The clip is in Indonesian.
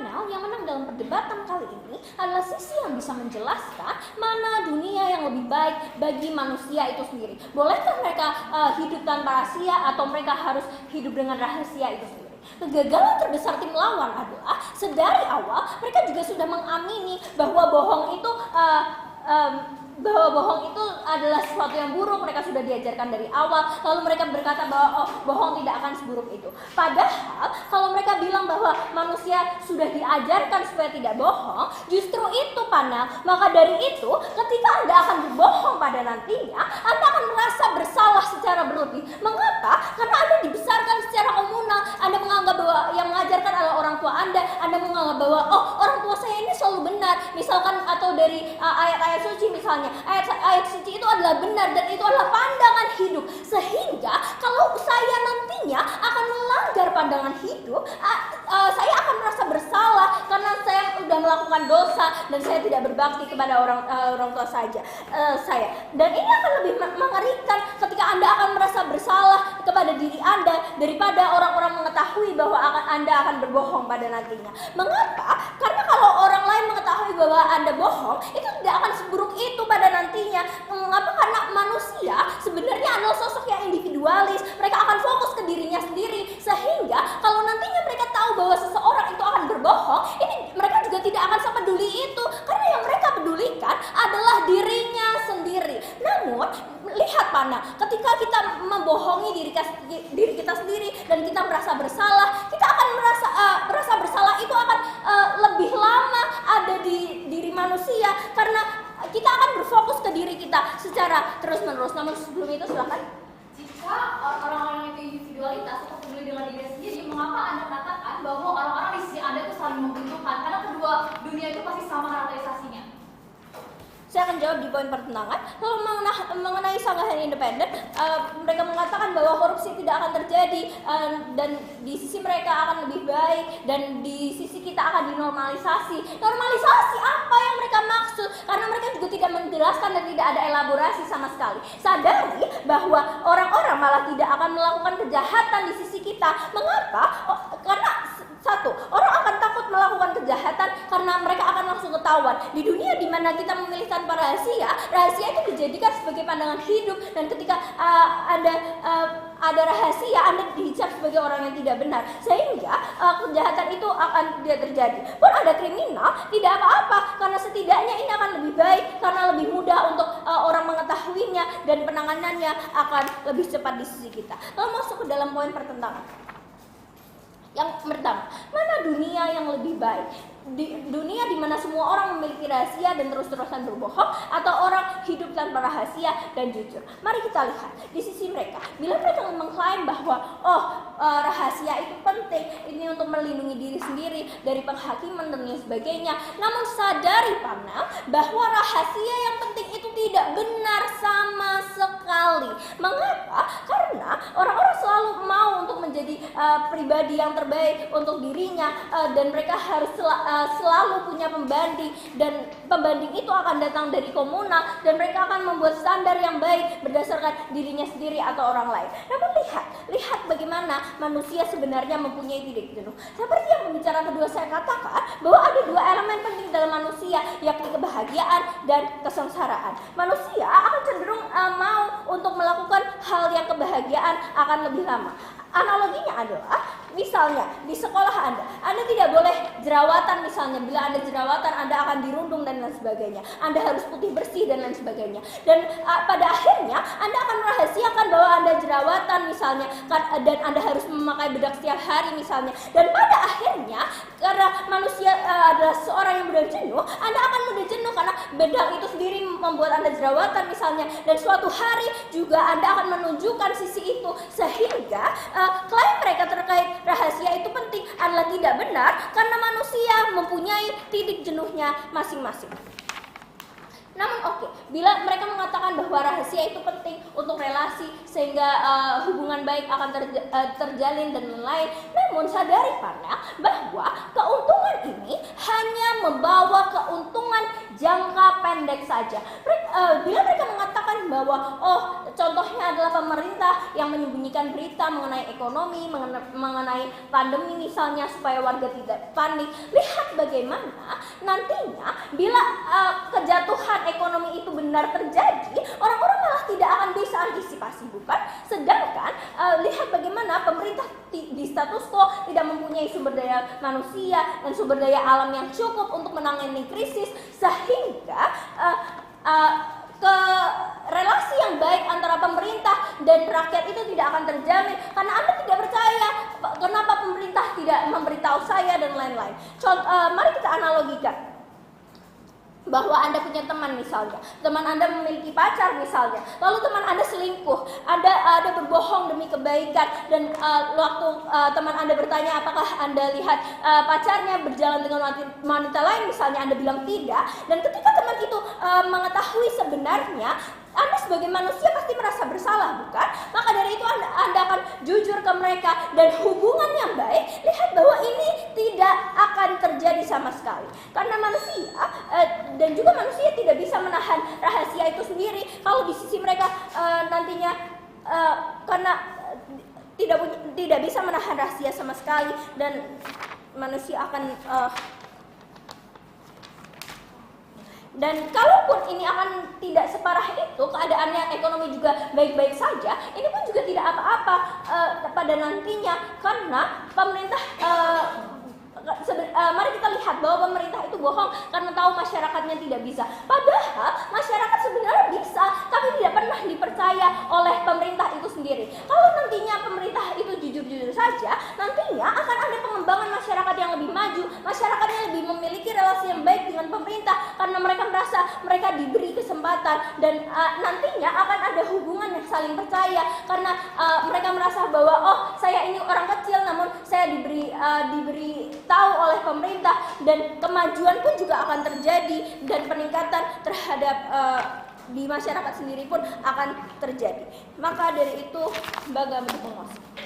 panel yang menang dalam perdebatan kali ini adalah sisi yang bisa menjelaskan mana dunia yang lebih baik bagi manusia itu sendiri. Bolehkah mereka hidup tanpa rahasia atau mereka harus hidup dengan rahasia itu sendiri? Kegagalan terbesar tim lawan adalah sedari awal mereka juga sudah mengamini bahwa bohong itu adalah sesuatu yang buruk. Mereka sudah diajarkan dari awal, lalu mereka berkata bahwa bohong tidak akan seburuk itu. Padahal kalau mereka bilang bahwa manusia sudah diajarkan supaya tidak bohong, justru itu panel. Maka dari itu, ketika Anda akan berbohong pada nantinya, Anda akan merasa bersalah secara berlebih. Mengapa? Karena Anda dibesarkan secara komunal. Anda menganggap bahwa yang mengajarkan adalah orang tua Anda. Anda menganggap bahwa orang tua saya ini selalu benar, misalkan, atau dari ayat-ayat suci misalnya. Ayat suci itu adalah benar dan itu adalah pandangan hidup. Sehingga kalau saya nantinya akan melanggar pandangan hidup, saya akan merasa bersalah karena saya sudah melakukan dosa dan saya tidak berbakti kepada orang tua saya. Dan ini akan lebih mengerikan ketika Anda akan merasa bersalah kepada diri Anda daripada orang-orang mengetahui bahwa Anda akan berbohong pada nantinya. Mengapa? Karena kalau orang lain mengetahui bahwa Anda bohong, itu tidak akan seburuk itu pada nantinya. Mengapa? Karena manusia sebenarnya adalah sosok yang individualis. Mereka akan fokus ke dirinya sendiri, sehingga kalau nantinya mereka tahu bahwa seseorang itu akan berbohong, ini mereka juga tidak akan sepeduli itu, karena yang mereka pedulikan adalah dirinya sendiri. Namun lihat panah, ketika kita membohongi diri kita sendiri dan kita merasa bersalah, kita akan merasa bersalah itu akan lebih lama ada di diri manusia, karena kita akan berfokus ke diri kita secara terus-menerus. Namun sebelum itu silakan. Jika orang-orang itu individualitas atau peduli dengan diri sendiri, mengapa Anda katakan bahwa orang-orang di sisi Anda itu saling membutuhkan? Karena kedua dunia itu pasti sama karakterisasinya. Saya akan jawab di poin pertentangan. Lalu mengenai sanggahan independen, mereka mengatakan bahwa korupsi tidak akan terjadi, dan di sisi mereka akan lebih baik, dan di sisi kita akan dinormalisasi. Normalisasi apa yang mereka maksud? Karena mereka juga tidak menjelaskan dan tidak ada elaborasi sama sekali. Sadari bahwa orang-orang malah tidak akan melakukan kejahatan di sisi kita. Mengapa? Karena satu, orang akan takut melakukan kejahatan karena mereka akan langsung ketahuan. Di dunia di mana kita memilih tanpa rahasia itu dijadikan sebagai pandangan hidup, dan ketika ada rahasia, Anda dicap sebagai orang yang tidak benar, sehingga kejahatan itu akan tidak terjadi. Pun ada kriminal, tidak apa-apa, karena setidaknya ini akan lebih baik, karena lebih mudah untuk orang mengetahuinya dan penanganannya akan lebih cepat di sisi kita. Lalu masuk ke dalam poin pertentangan. Yang pertama, mana dunia yang lebih baik? Dunia di mana semua orang memiliki rahasia dan terus-terusan berbohong, atau orang hidup tanpa rahasia dan jujur? Mari kita lihat di sisi mereka. Bila mereka mengklaim bahwa rahasia itu penting, ini untuk melindungi diri sendiri dari penghakiman dan lain sebagainya. Namun sadari panel bahwa rahasia yang penting itu tidak benar sama sekali. Mengapa? Karena orang-orang selalu mau untuk menjadi pribadi yang terbaik untuk dirinya, dan mereka harus selalu punya pembanding, dan pembanding itu akan datang dari komunal, dan mereka akan membuat standar yang baik berdasarkan dirinya sendiri atau orang lain. Namun lihat bagaimana manusia sebenarnya mempunyai titik jenuh. Seperti yang pembicaraan kedua saya katakan, bahwa ada dua elemen penting dalam manusia, yakni kebahagiaan dan kesengsaraan. Manusia akan cenderung mau untuk melakukan hal yang kebahagiaan akan lebih lama. Analoginya adalah, misalnya di sekolah Anda tidak boleh jerawatan misalnya. Bila Anda jerawatan, Anda akan dirundung dan lain sebagainya. Anda harus putih bersih dan lain sebagainya. Dan pada akhirnya Anda akan merahasiakan bahwa Anda jerawatan misalnya, dan Anda harus memakai bedak setiap hari misalnya. Dan pada akhirnya, karena manusia adalah seorang yang mudah jenuh, Anda akan mudah jenuh karena bedak itu sendiri membuat Anda jerawatan misalnya. Dan suatu hari juga Anda akan menunjukkan sisi itu, sehingga klaim mereka terkait rahasia itu penting adalah tidak benar, karena manusia mempunyai titik jenuhnya masing-masing. Namun bila mereka mengatakan bahwa rahasia itu penting untuk relasi sehingga hubungan baik akan terjalin dan lain-lain, namun sadari panel bahwa keuntungan ini hanya membawa keuntungan jangka pendek saja. Bila mereka mengatakan mengatakan bahwa contohnya adalah pemerintah yang menyembunyikan berita mengenai ekonomi, mengenai pandemi misalnya supaya warga tidak panik. Lihat bagaimana nantinya bila kejatuhan ekonomi itu benar terjadi, orang-orang malah tidak akan bisa antisipasi, bukan? Sedangkan lihat bagaimana pemerintah di status quo tidak mempunyai sumber daya manusia dan sumber daya alam yang cukup untuk menangani krisis, sehingga ke relasi yang baik antara pemerintah dan rakyat itu tidak akan terjamin karena Anda tidak percaya kenapa pemerintah tidak memberitahu saya dan lain-lain. Mari kita analogikan bahwa Anda punya teman misalnya, teman Anda memiliki pacar misalnya, lalu teman Anda selingkuh, ada berbohong demi kebaikan, dan waktu teman Anda bertanya apakah Anda lihat pacarnya berjalan dengan wanita lain misalnya, Anda bilang tidak, dan ketika teman itu mengetahui sebenarnya, Anda sebagai manusia pasti merasa bersalah, bukan? Maka dari itu Anda akan jujur ke mereka, dan hubungan yang baik, lihat bahwa ini tidak akan terjadi sama sekali. Karena manusia dan juga manusia tidak bisa menahan rahasia itu sendiri. Kalau di sisi mereka nantinya karena tidak bisa menahan rahasia sama sekali, dan manusia akan dan kalaupun ini akan tidak separah itu, keadaannya ekonomi juga baik-baik saja, ini pun juga tidak apa-apa pada nantinya, karena pemerintah mari kita lihat bahwa pemerintah itu bohong karena tahu masyarakatnya tidak bisa. Padahal masyarakat sebenarnya bisa, tapi tidak pernah dipercaya oleh pemerintah itu sendiri. Kalau nantinya pemerintah itu jujur-jujur saja, nantinya akan ada pengembangan masyarakat yang lebih maju, masyarakat yang lebih memiliki relasi yang baik dengan pemerintah karena mereka merasa mereka diberi kesempatan, dan nantinya akan ada hubungan yang saling percaya karena mereka merasa bahwa saya ini orang kecil namun saya diberi tahu oleh pemerintah, dan kemajuan pun juga akan terjadi, dan peningkatan terhadap di masyarakat sendiri pun akan terjadi. Maka dari itu, bagaimana menguasai?